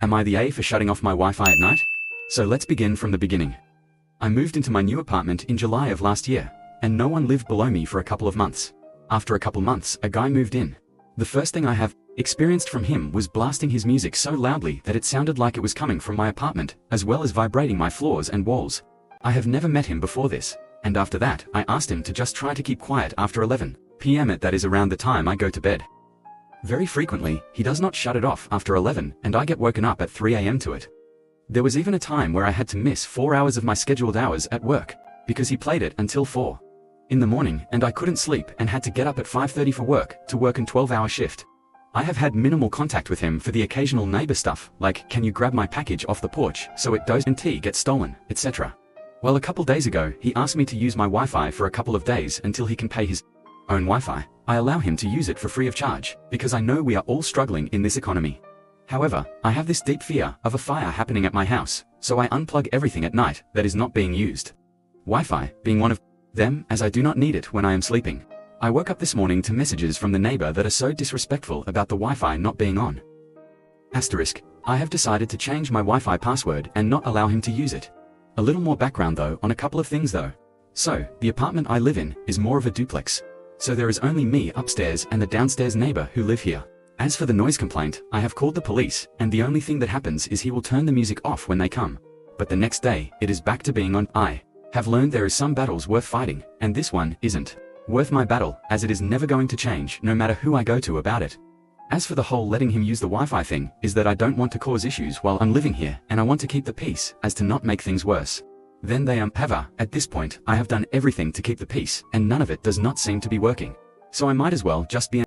Am I the A for shutting off my Wi-Fi at night? So let's begin from the beginning. I moved into my new apartment in July of last year, and no one lived below me for a couple of months. After a couple months, a guy moved in. The first thing I have experienced from him was blasting his music so loudly that it sounded like it was coming from my apartment, as well as vibrating my floors and walls. I have never met him before this, and after that, I asked him to just try to keep quiet after 11 p.m. That is around the time I go to bed. Very frequently, he does not shut it off after 11, and I get woken up at 3 a.m. to it. There was even a time where I had to miss 4 hours of my scheduled hours at work, because he played it until 4 in the morning, and I couldn't sleep and had to get up at 5:30 for work, to work a 12-hour shift. I have had minimal contact with him for the occasional neighbor stuff, like can you grab my package off the porch so it doesn't get stolen, etc. Well, a couple days ago, he asked me to use my Wi-Fi for a couple of days until he can pay his own Wi-Fi. I allow him to use it for free of charge, because I know we are all struggling in this economy. However, I have this deep fear of a fire happening at my house, so I unplug everything at night that is not being used. Wi-Fi being one of them, as I do not need it when I am sleeping. I woke up this morning to messages from the neighbor that are so disrespectful about the Wi-Fi not being on. Asterisk, I have decided to change my Wi-Fi password and not allow him to use it. A little more background though on a couple of things though. So, the apartment I live in is more of a duplex. So there is only me upstairs and the downstairs neighbor who live here. As for the noise complaint, I have called the police, and the only thing that happens is he will turn the music off when they come. But the next day, it is back to being on. I have learned there is some battles worth fighting, and this one isn't worth my battle, as it is never going to change no matter who I go to about it. As for the whole letting him use the Wi-Fi thing, is that I don't want to cause issues while I'm living here, and I want to keep the peace, as to not make things worse. Then they however, at this point, I have done everything to keep the peace, and none of it does not seem to be working. So I might as well just be